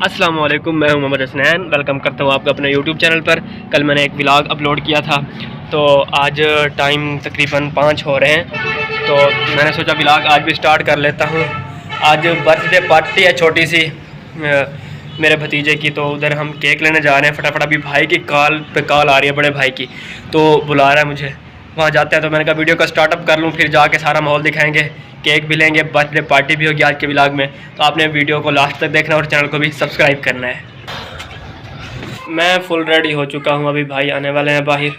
अस्सलाम वालेकुम, मैं हूं मोहम्मद हसनैन। वेलकम करता हूं आपका अपने यूट्यूब चैनल पर। कल मैंने एक व्लॉग अपलोड किया था, तो आज टाइम तकरीबन 5 हो रहे हैं, तो मैंने सोचा व्लॉग आज भी स्टार्ट कर लेता हूं। आज बर्थडे पार्टी है छोटी सी मेरे भतीजे की, तो उधर हम केक लेने जा रहे हैं फटाफट। अभी भाई की कॉल आ रही है, बड़े भाई की, तो बुला रहा है मुझे, वहाँ जाते हैं। तो मैंने कहा वीडियो का स्टार्टअप कर लूँ, फिर जाके सारा माहौल दिखाएंगे, केक भी लेंगे, बर्थडे पार्टी भी होगी आज के व्लॉग में। तो आपने वीडियो को लास्ट तक देखना और चैनल को भी सब्सक्राइब करना है। मैं फुल रेडी हो चुका हूँ, अभी भाई आने वाले हैं बाहर,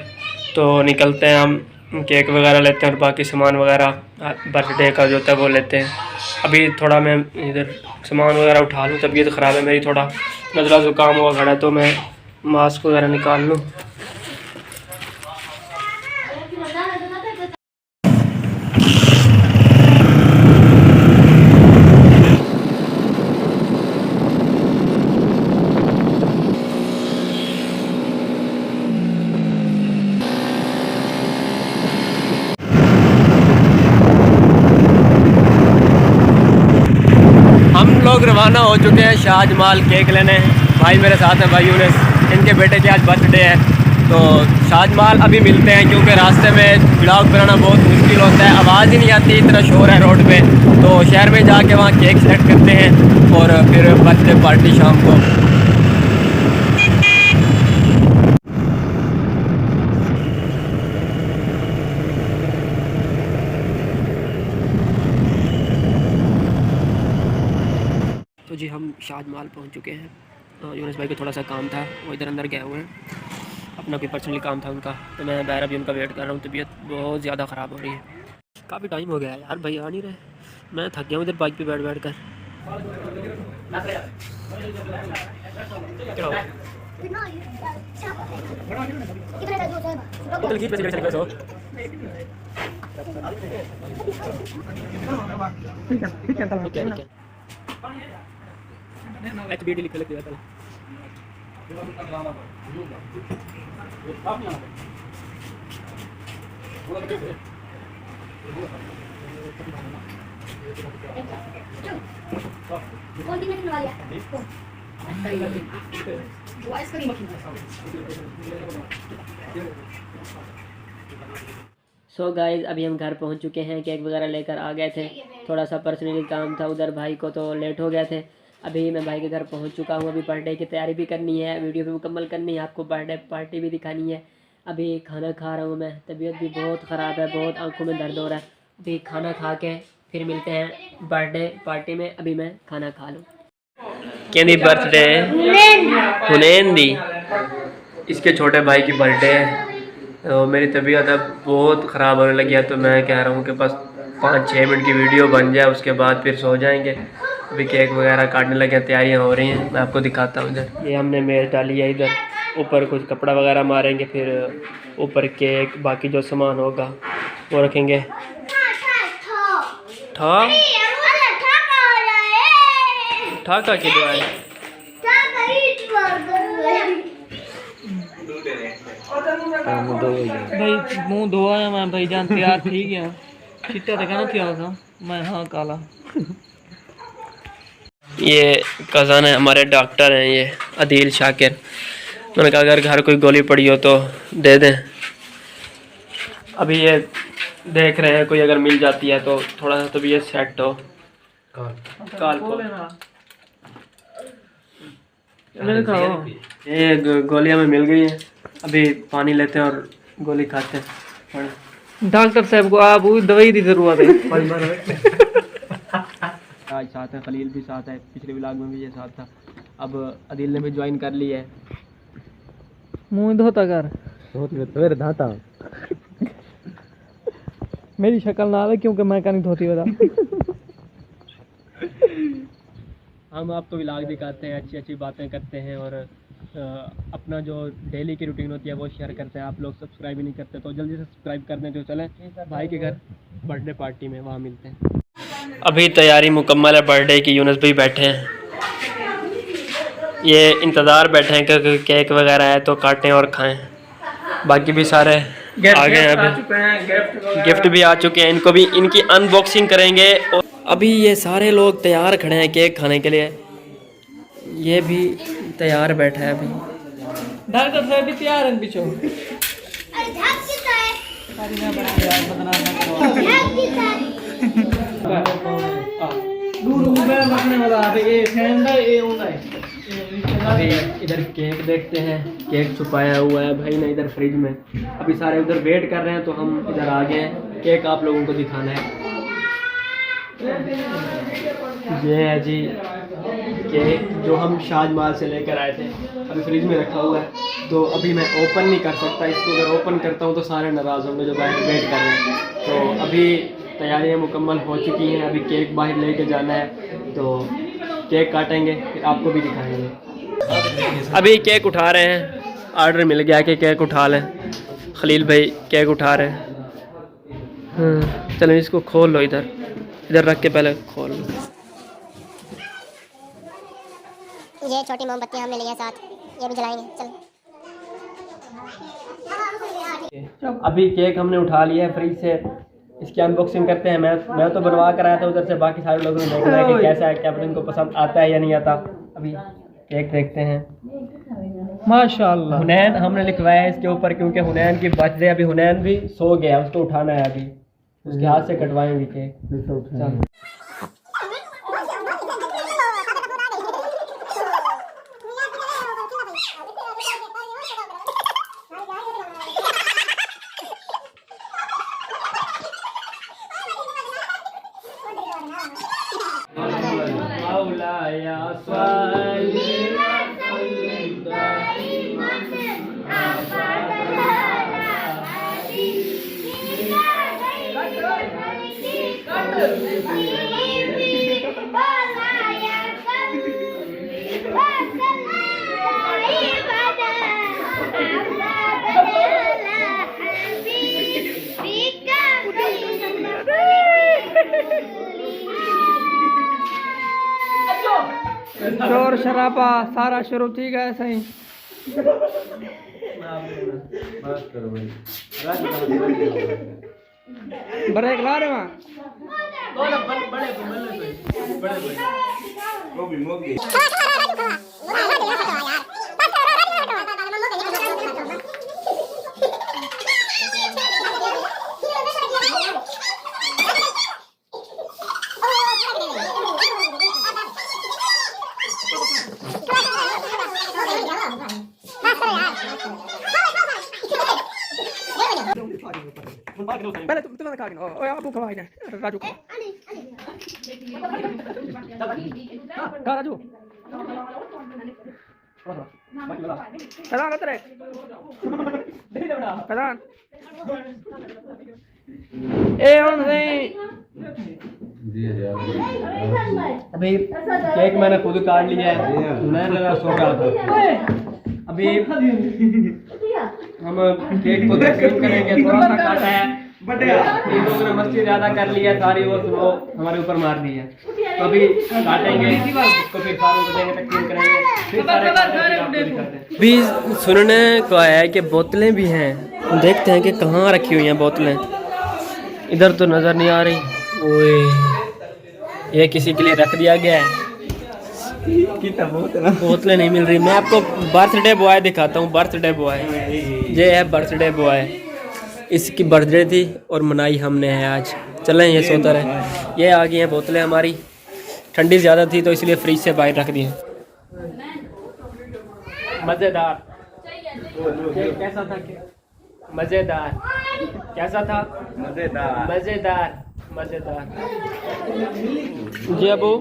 तो निकलते हैं हम, केक वगैरह लेते हैं और बाकी सामान वगैरह बर्थडे का जो था वो लेते हैं। अभी थोड़ा मैं इधर सामान वगैरह उठा लूँ, तबीयत ख़राब है मेरी, थोड़ा नज़ला ज़ुकाम हुआ खड़ा है, तो मैं मास्क वगैरह निकाल लूँ। हम लोग रवाना हो चुके हैं शाहजमाल केक लेने। भाई मेरे साथ हैं, भाई यूनिस, इनके बेटे की आज बर्थडे है, तो शाहजमाल अभी मिलते हैं, क्योंकि रास्ते में व्लॉग बनाना बहुत मुश्किल होता है, आवाज़ ही नहीं आती, इतना शोर है रोड पे। तो शहर में जाके वहाँ केक सेलेक्ट करते हैं और फिर बर्थडे पार्टी शाम को। तो जी हम शाहजमाल पहुंच चुके हैं। यूनिस भाई को थोड़ा सा काम था, वो इधर अंदर गए हुए हैं, अपना कोई पर्सनली काम था उनका, तो मैं बाहर अभी उनका वेट कर रहा हूँ। तबीयत बहुत ज़्यादा ख़राब हो रही है, काफ़ी टाइम हो गया है यार, भाई आ नहीं रहे। मैं थक गया हूँ इधर बाइक पे बैठ बैठ कर। HBD लिख दिया था। सो गाइज अभी हम घर पहुंच चुके हैं, केक वगैरह लेकर आ गए थे, थोड़ा सा पर्सनली काम था उधर भाई को, तो लेट हो गए थे। अभी मैं भाई के घर पहुंच चुका हूं, अभी बर्थडे की तैयारी भी करनी है, वीडियो भी मुकम्मल करनी है, आपको बर्थडे पार्टी भी दिखानी है। अभी खाना खा रहा हूं मैं, तबीयत भी बहुत ख़राब है, बहुत आंखों में दर्द हो रहा है। अभी खाना खा के फिर मिलते हैं बर्थडे पार्टी में। अभी मैं खाना खा लूँ। कहती बर्थडे हुनैन दी, इसके छोटे भाई की बर्थडे है, तो मेरी तबीयत अब बहुत ख़राब होने लगी है, तो मैं कह रहा हूँ कि बस 5-6 मिनट की वीडियो बन जाए, उसके बाद फिर सो जाएंगे। अभी केक वगैरह काटने लगे हैं, तैयारियाँ हो रही हैं, मैं आपको दिखाता हूँ। इधर ये हमने मेज़ डाली है, इधर ऊपर कुछ कपड़ा वगैरह मारेंगे, फिर ऊपर केक, बाकी जो सामान होगा वो रखेंगे। ठाका की दुआ है। भाई मुंह धोआ है मैं, भाई जान तैयार थी गया, चिट्टा तो कहना क्या था मैं, हाँ काला। ये कज़न है हमारे, डॉक्टर हैं ये, अदील शाकिर। मैंने कहा अगर घर कोई गोली पड़ी हो तो दे दें। अभी ये देख रहे हैं, कोई अगर मिल जाती है तो थोड़ा सा तबीयत सेट हो। काल को ये गोलियां में मिल गई हैं, अभी पानी लेते हैं और गोली खाते हैं। डॉक्टर साहब को आप दवाई की जरूरत है। आज साथ है, खलील भी साथ है, पिछले व्लॉग में भी ये साथ था। अब अदील ने भी ज्वाइन कर ली है। मुंह धोता कर, धाता मेरी शक्ल ना आवे क्योंकि मैं कहीं धोती बता। हम आपको व्लॉग दिखाते हैं, अच्छी अच्छी बातें करते हैं और अपना जो डेली की रूटीन होती है वो शेयर करते हैं। आप लोग सब्सक्राइब ही नहीं करते, तो जल्दी से सब्सक्राइब कर दें। तो चलें भाई के घर बर्थडे पार्टी में, वहाँ मिलते हैं। अभी तैयारी मुकम्मल है बर्थडे की, यूनुस भी बैठे हैं, ये इंतज़ार बैठे हैं कि केक वगैरह है तो काटें और खाएं। बाकी भी सारे आ गए हैं, अभी गिफ्ट भी आ चुके हैं, इनको भी इनकी अनबॉक्सिंग करेंगे। और अभी ये सारे लोग तैयार खड़े हैं केक खाने के लिए। ये भी तैयार बैठा है अभी। डॉक्टर साहब भी तैयार हैं पीछे। अभी इधर केक देखते हैं, केक छुपाया हुआ है भाई ने इधर फ्रिज में। अभी सारे उधर वेट कर रहे हैं तो हम इधर आ गए हैं, केक आप लोगों को दिखाना है। ये है जी केक जो हम शाजमाल से लेकर आए थे, अभी फ्रिज में रखा हुआ है। तो अभी मैं ओपन नहीं कर सकता इसको, अगर ओपन करता हूँ तो सारे नाराज़ होंगे जो बाहर वेट कर रहे हैं। तो अभी तैयारियाँ मुकम्मल हो चुकी हैं, अभी केक बाहर लेके जाना है, तो केक काटेंगे फिर आपको भी दिखाएंगे। अभी केक उठा रहे हैं, ऑर्डर मिल गया कि केक उठा लें। खलील भाई केक उठा रहे हैं। चलो इसको खोल लो, इधर इधर रख के पहले खोल लो। ये छोटी मोमबत्तियां हमने लिया साथ, ये भी जलाएंगे। चलो अभी केक हमने उठा लिया है फ्रिज से, इसकी अनबॉक्सिंग करते हैं। मैं तो बनवा कर आया था उधर से, बाकी सारे लोगों ने देखना है कि कैसा है, क्या पता इनको पसंद आता है या नहीं आता। अभी केक देखते हैं। माशाल्लाह। हुनैन हमने लिखवाया है इसके ऊपर, क्योंकि हुनैन की बर्थडे। अभी हुनैन भी सो गया, उसको उठाना है, अभी उसके हाथ से कटवाएंगे केक। चल शोर शराबा सारा शुरू ठीक है सही। ब्रेक ला रहे वहाँ पहले तुम्हें खा गिनो। ओए आप खवाई ना राजू खा राजू कदान उतरे कदान ए हम नहीं। अभी केक मैंने खुद काट लिया है, मैं लगा सो रहा था। अभी हम केक को तकसीम करेंगे, थोड़ा सा काटा है, इन लोगों ने मस्ती ज्यादा कर लिया सारी, और वो हमारे ऊपर मार दी है। तो अभी काटेंगे इसको, फिर सारों को देंगे, तकसीम करेंगे, फिर सारे। अभी सुनने को आया है कि बोतलें भी हैं, देखते हैं कि कहाँ रखी हुई हैं बोतलें। इधर तो नज़र नहीं आ रही। ओए ये किसी के लिए रख दिया गया है, बोतलें नहीं मिल रही। मैं आपको बर्थडे बॉय दिखाता हूँ, बर्थडे बॉय ये है, बर्थडे बॉय। इसकी बर्थडे थी और मनाई हमने है आज। चलें ये सोता रहे। ये आ गई हैं बोतलें हमारी, ठंडी ज़्यादा थी तो इसलिए फ्रिज से बाहर रख दी हैं। मज़ेदार कैसा था? मज़ेदार कैसा था? मज़ेदार मज़ेदार मज़ेदार। जी अबू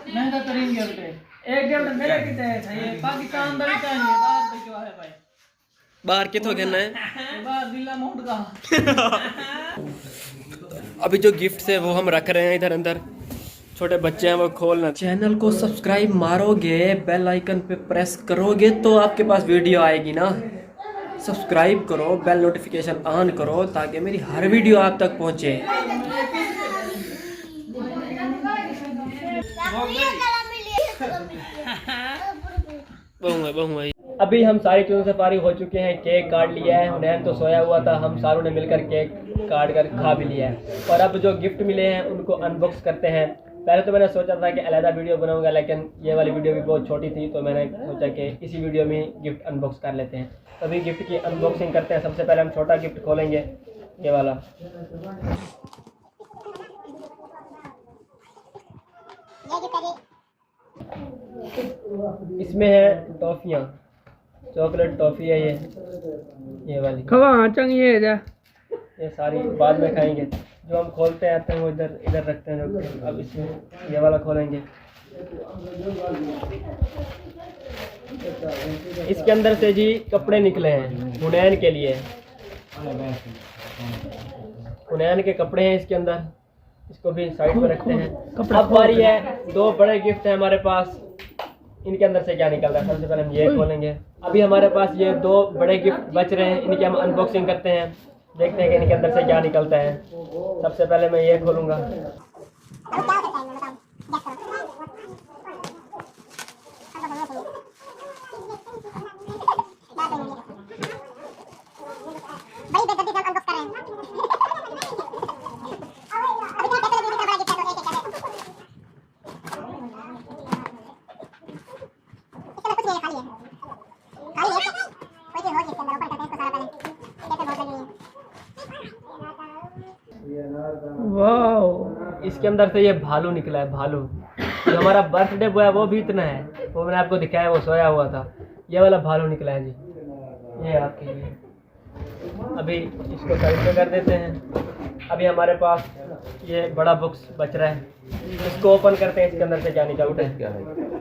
महंगा तरीन गिफ्ट है। एक गिफ्ट मेरे किते है, पाकिस्तान दा विच है, बाहर भिजवा है भाई। बाहर कितों कहना है? बाहर जिला मोड का। अभी जो गिफ्ट है वो हम रख रहे हैं इधर अंदर, छोटे बच्चे हैं वो खोलना। चैनल को सब्सक्राइब मारोगे, बेल आइकन पे प्रेस करोगे तो आपके पास वीडियो आएगी ना। सब्सक्राइब करो, बेल नोटिफिकेशन ऑन करो ताकि मेरी हर वीडियो आप तक पहुंचे। बहु है। अभी हम सारी चीज़ों से फारिग हो चुके हैं, केक काट लिया है, हुनैन तो सोया हुआ था, हम सारों ने मिलकर केक काट कर खा भी लिया है। और अब जो गिफ्ट मिले हैं उनको अनबॉक्स करते हैं। पहले तो मैंने सोचा था कि अलहदा वीडियो बनाऊंगा, लेकिन ये वाली वीडियो भी बहुत छोटी थी, तो मैंने सोचा कि इसी वीडियो में गिफ्ट अनबॉक्स कर लेते हैं। अभी गिफ्ट की अनबॉक्सिंग करते हैं। सबसे पहले हम छोटा गिफ्ट खोलेंगे, ये वाला। इसमें है टॉफियाँ, चॉकलेट टॉफ़ी है ये वाली। ये सारी बाद में खाएंगे, जो हम खोलते आते हैं वो इधर रखते हैं। जो अब इसमें ये वाला खोलेंगे। इसके अंदर से जी कपड़े निकले हैं हुनैन के लिए। हुनैन के कपड़े हैं इसके अंदर, इसको भी साइड पर रखते हैं। अब बारी है, दो बड़े गिफ्ट हैं हमारे पास, इनके अंदर से क्या निकल रहा है। सबसे पहले हम ये खोलेंगे। अभी हमारे पास ये दो बड़े गिफ्ट बच रहे हैं, इनकी हम अनबॉक्सिंग करते हैं, देखते हैं कि इनके अंदर से क्या निकलता है। सबसे पहले मैं ये खोलूँगा। वाह, इसके अंदर से ये भालू निकला है। भालू जो हमारा बर्थडे बॉय है वो भी इतना है, वो मैंने आपको दिखाया, वो सोया हुआ था। ये वाला भालू निकला है जी, ये आपके लिए। अभी इसको साइड में कर देते हैं। अभी हमारे पास ये बड़ा बॉक्स बच रहा है, इसको ओपन करते हैं, इसके अंदर से क्या निकलता है।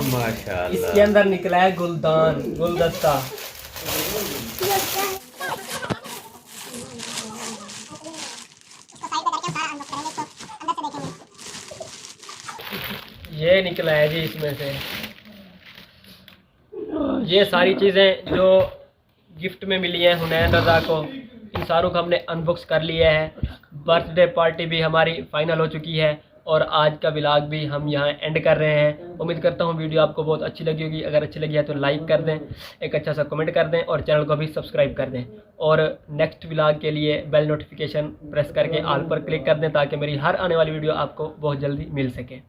माशाल्लाह, इसके अंदर निकला है गुलदान, गुलदस्ता। ये निकला है जी इसमें से। ये सारी चीज़ें जो गिफ्ट में मिली हैं हुनैन रज़ा को, इन सारों को हमने अनबॉक्स कर लिया है। बर्थडे पार्टी भी हमारी फाइनल हो चुकी है और आज का व्लॉग भी हम यहाँ एंड कर रहे हैं। उम्मीद करता हूँ वीडियो आपको बहुत अच्छी लगी होगी। अगर अच्छी लगी है तो लाइक कर दें, एक अच्छा सा कमेंट कर दें और चैनल को भी सब्सक्राइब कर दें। और नेक्स्ट व्लॉग के लिए बेल नोटिफिकेशन प्रेस करके ऑल पर क्लिक कर दें, ताकि मेरी हर आने वाली वीडियो आपको बहुत जल्दी मिल सके।